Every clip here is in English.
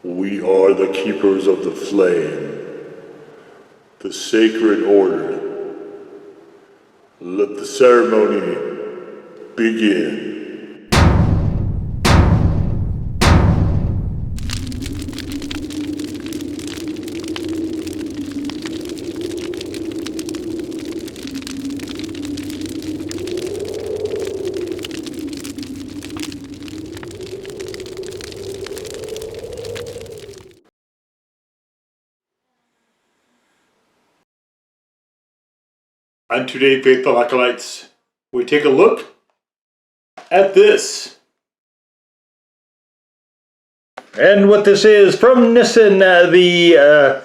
We are the keepers of the flame, the sacred order. Let the ceremony begin. And today, faithful acolytes, we take a look at this. And what this is from Nissin, the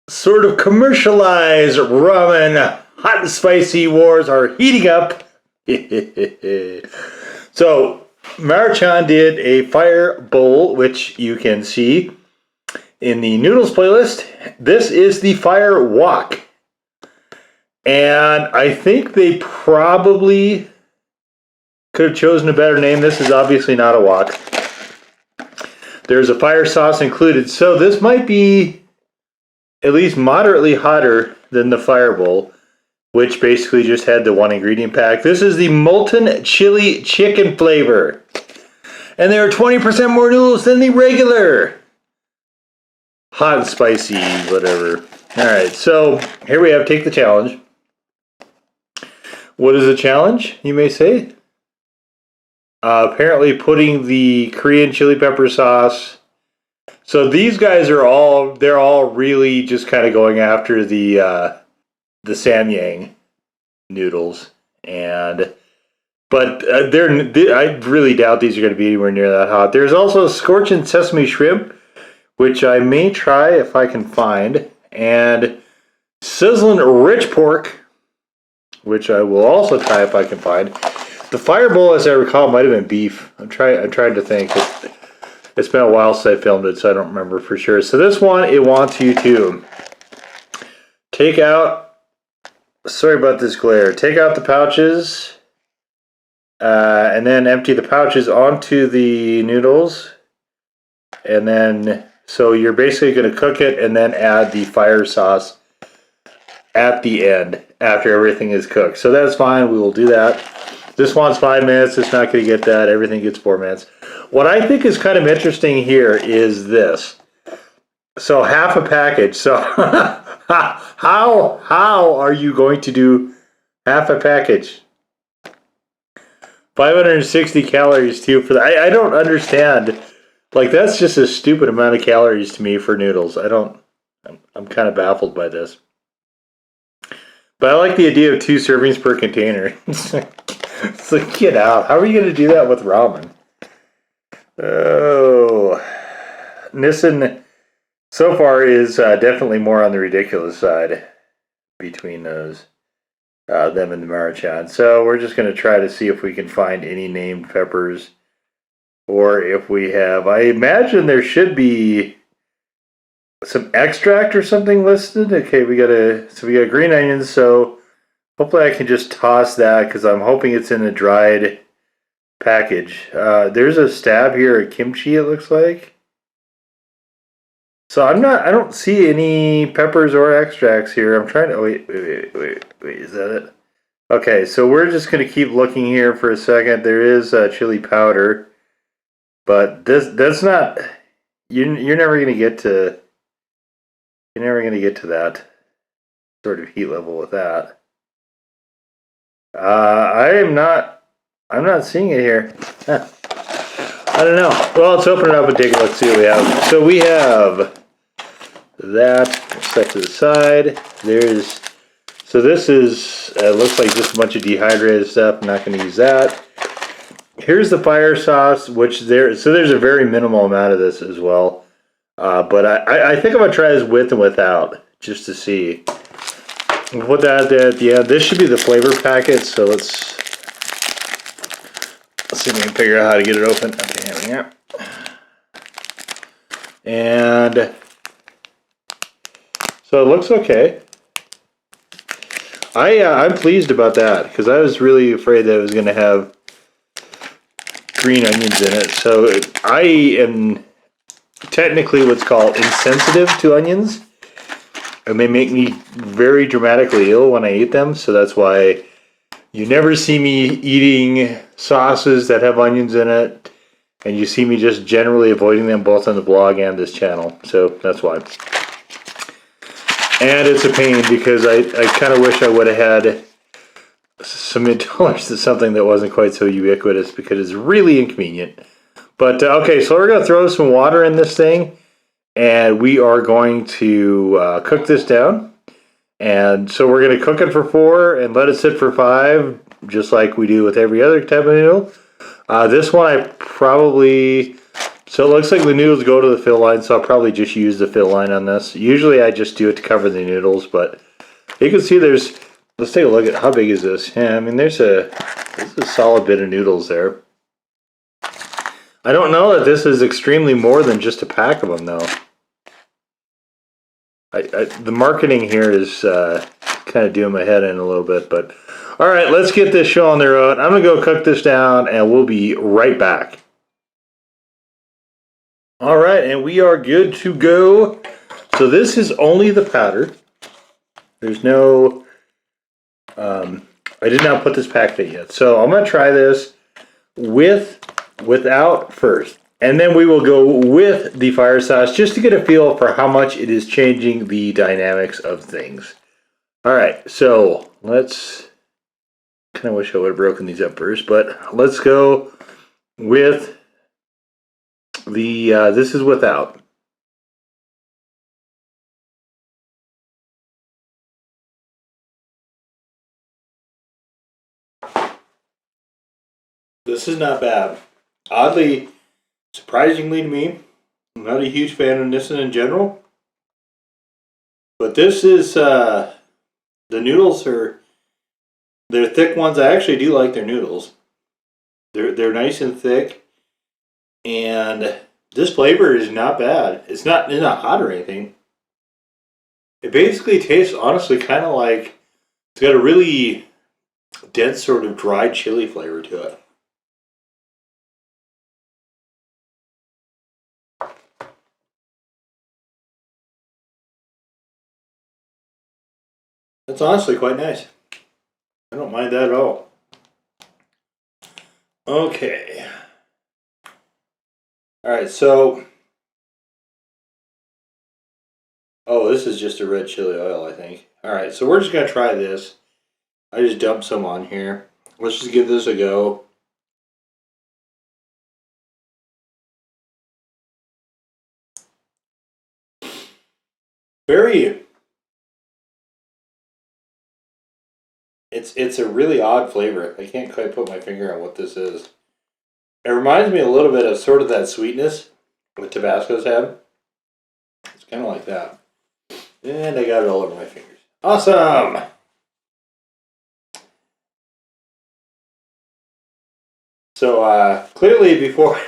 sort of commercialized ramen hot and spicy wars are heating up. So, Marichan did a fire bowl, which you can see in the noodles playlist. This is the fire wok. And I think they probably could have chosen a better name. This is obviously not a wok. There's a fire sauce included. So this might be at least moderately hotter than the fire bowl, which basically just had the one ingredient pack. This is the molten chili chicken flavor. And there are 20% more noodles than the regular hot and spicy, whatever. All right, so here we have Take the Challenge. What is the challenge, you may say? Apparently putting the Korean chili pepper sauce. So these guys they're all really just kind of going after the Samyang noodles. But I really doubt these are going to be anywhere near that hot. There's also scorching sesame shrimp, which I may try if I can find. And sizzling rich pork, which I will also try if I can find. The fire bowl, as I recall, might have been beef. I'm trying to think. It's been a while since I filmed it, so I don't remember for sure. So this one, it wants you to take out, sorry about this glare, take out the pouches, and then empty the pouches onto the noodles. And then, so you're basically going to cook it and then add the fire sauce at the end after everything is cooked. So that's fine. We will do that. This wants 5 minutes. It's not going to get that. Everything gets 4 minutes. What I think is kind of interesting here is this. So half a package. So how are you going to do half a package? 560 calories too for that. I don't understand. Like, that's just a stupid amount of calories to me for noodles. I'm kind of baffled by this. But I like the idea of 2 servings per container. It's like, get out. How are you going to do that with ramen? Oh. Nissin, so far, is definitely more on the ridiculous side between those, them and the Marichan. So we're just going to try to see if we can find any named peppers. Or if we have, I imagine there should be some extract or something listed. Okay, we got green onions, so hopefully I can just toss that because I'm hoping it's in a dried package. There's a stab here of kimchi, it looks like. So I don't see any peppers or extracts here. I'm trying to, wait, is that it? Okay, so we're just going to keep looking here for a second. There is chili powder, but that's not, you're never going to get to, that sort of heat level with that. I'm not seeing it here. I don't know. Well, let's open it up and take a look, see what we have. So we have that set to the side. So this is, looks like just a bunch of dehydrated stuff. I'm not going to use that. Here's the fire sauce, so there's a very minimal amount of this as well. But I think I'm going to try this with and without, just to see. We'll put that at the end. This should be the flavor packet, so let's see if we can figure out how to get it open. Okay, here we go. And so it looks okay. I'm pleased about that, because I was really afraid that it was going to have green onions in it. So I am technically what's called insensitive to onions, and they make me very dramatically ill when I eat them. So that's why you never see me eating sauces that have onions in it, and you see me just generally avoiding them both on the blog and this channel. So that's why. And it's a pain because I kind of wish I would have had some intolerance to something that wasn't quite so ubiquitous, because it's really inconvenient. But okay, so we're going to throw some water in this thing, and we are going to cook this down. And so we're going to cook it for 4 and let it sit for 5, just like we do with every other type of noodle. This one I probably... So it looks like the noodles go to the fill line, so I'll probably just use the fill line on this. Usually I just do it to cover the noodles, but you can see there's... Let's take a look at how big is this. Yeah, I mean, there's a solid bit of noodles there. I don't know that this is extremely more than just a pack of them, though. The marketing here is kind of doing my head in a little bit, but... Alright, let's get this show on the road. I'm going to go cook this down, and we'll be right back. Alright, and we are good to go. So this is only the powder. There's no... I did not put this packet yet. So I'm going to try this without first. And then we will go with the fire sauce just to get a feel for how much it is changing the dynamics of things. Alright, so let's... Kind of wish I would have broken these up first, but let's go with the... this is without. This is not bad. Oddly, surprisingly to me, I'm not a huge fan of Nissin in general. But this is, the noodles are, they're thick ones. I actually do like their noodles. They're nice and thick. And this flavor is not bad. It's not hot or anything. It basically tastes, honestly, kind of like, it's got a really dense sort of dried chili flavor to it. That's honestly quite nice. I don't mind that at all. Okay. Alright, so... Oh, this is just a red chili oil, I think. Alright, so we're just going to try this. I just dumped some on here. Let's just give this a go. Very... It's a really odd flavor. I can't quite put my finger on what this is. It reminds me a little bit of sort of that sweetness what Tabascos have. It's kind of like that. And I got it all over my fingers. Awesome! So clearly before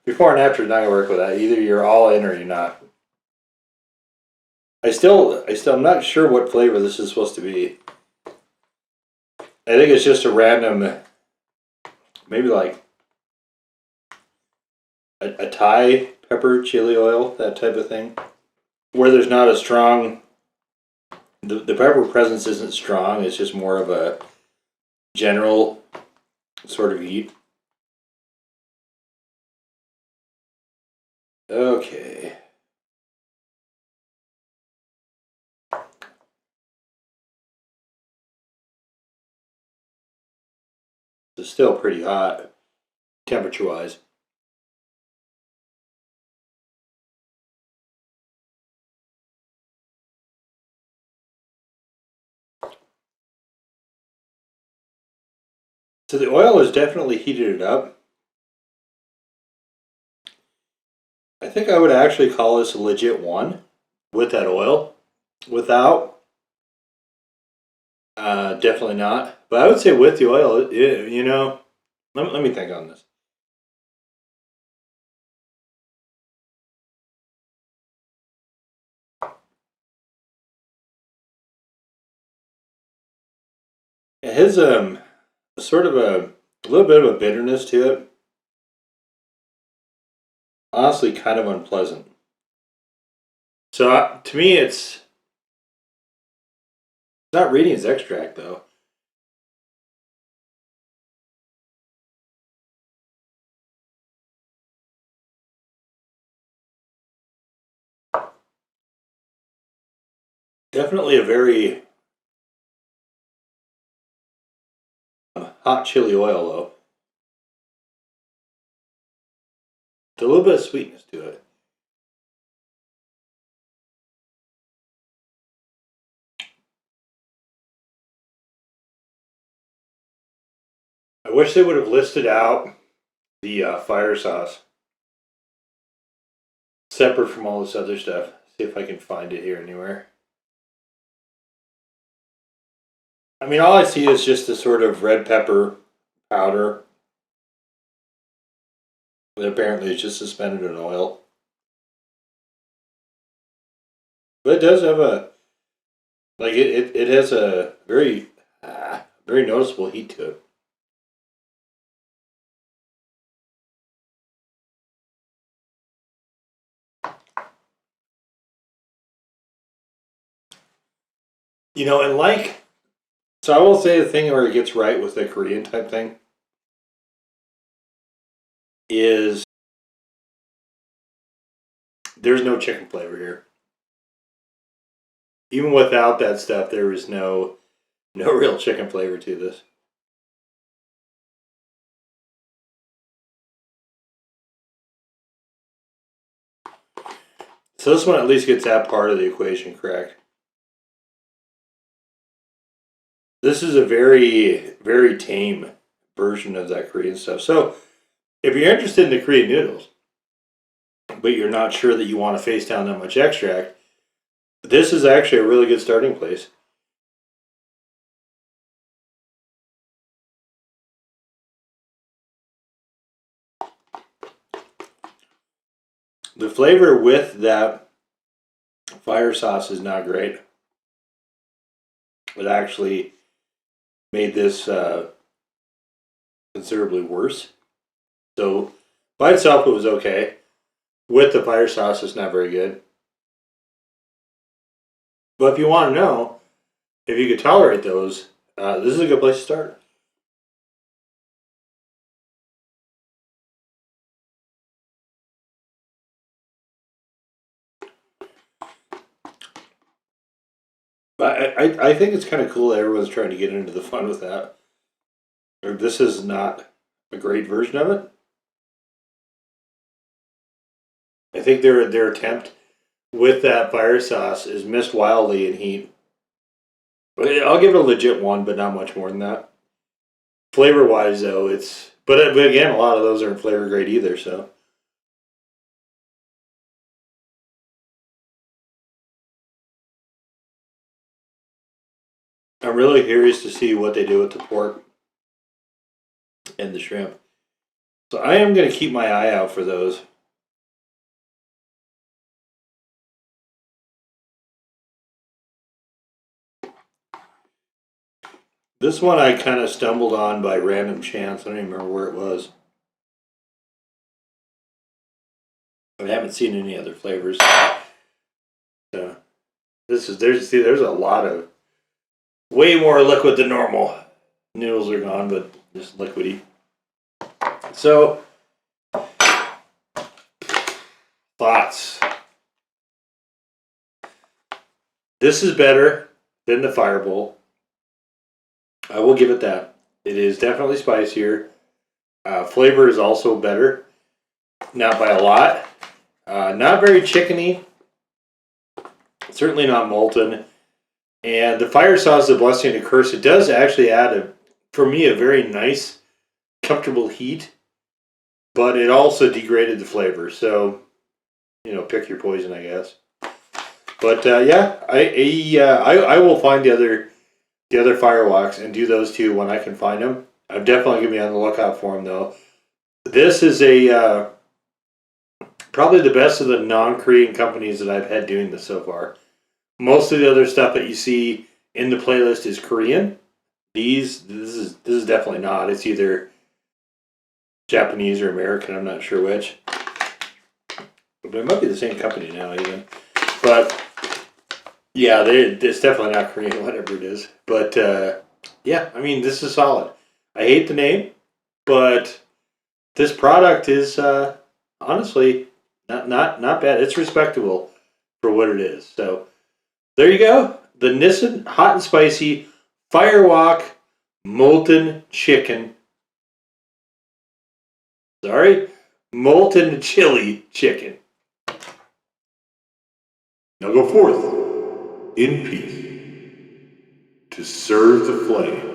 before and after is not going to work with that. Either you're all in or you're not. I'm not sure what flavor this is supposed to be. I think it's just a random, maybe like a Thai pepper chili oil, that type of thing, where there's not a strong, the pepper presence isn't strong, it's just more of a general sort of heat. Okay. It's still pretty hot, temperature-wise. So the oil has definitely heated it up. I think I would actually call this a legit 1 with that oil. Without, definitely not. But I would say with the oil, you know, let me think on this. It has sort of a little bit of a bitterness to it. honestly kind of unpleasant. So to me, it's not reading as extract though. Definitely a very hot chili oil though. With a little bit of sweetness to it. I wish they would have listed out the fire sauce separate from all this other stuff. See if I can find it here anywhere. I mean, all I see is just a sort of red pepper powder that apparently is just suspended in oil. But it does have a, like, it has a very noticeable heat to it. You know, and like, so I will say the thing where it gets right with the Korean type thing is there's no chicken flavor here. Even without that stuff, there is no real chicken flavor to this. So this one at least gets that part of the equation correct. This is a very, very tame version of that Korean stuff. So if you're interested in the Korean noodles, but you're not sure that you want to face down that much extract, this is actually a really good starting place. The flavor with that fire sauce is not great. It actually made this considerably worse. So by itself, it was okay. With the fire sauce, it's not very good. But if you want to know if you could tolerate those, this is a good place to start. But I think it's kind of cool that everyone's trying to get into the fun with that. Or this is not a great version of it. I think their attempt with that fire sauce is missed wildly in heat. But I'll give it a legit one, but not much more than that. Flavor wise, though, it's but again, a lot of those aren't flavor grade either. So I'm really curious to see what they do with the pork and the shrimp. So I am going to keep my eye out for those. This one I kind of stumbled on by random chance. I don't even remember where it was. I haven't seen any other flavors. So there's a lot of way more liquid than normal. Noodles are gone, but just liquidy. So thoughts. This is better than the Fireball. I will give it that. It is definitely spicier. Flavor is also better. Not by a lot. Not very chickeny. Certainly not molten. And the fire sauce is a blessing and a curse. It does actually add, for me, a very nice, comfortable heat. But it also degraded the flavor. So, pick your poison, I guess. But yeah, I will find the other Firewoks and do those two when I can find them. I'm definitely gonna be on the lookout for them though. This is a probably the best of the non-Korean companies that I've had doing this so far. Most of the other stuff that you see in the playlist is Korean. This is definitely not. It's either Japanese or American. I'm not sure which. But it might be the same company now, even. But yeah, it's definitely not Korean, whatever it is. But yeah, I mean, this is solid. I hate the name, but this product is honestly not bad. It's respectable for what it is. So there you go. The Nissin Hot and Spicy Firewok Molten Chicken. Sorry, Molten Chili Chicken. Now go forth in peace to serve the flame.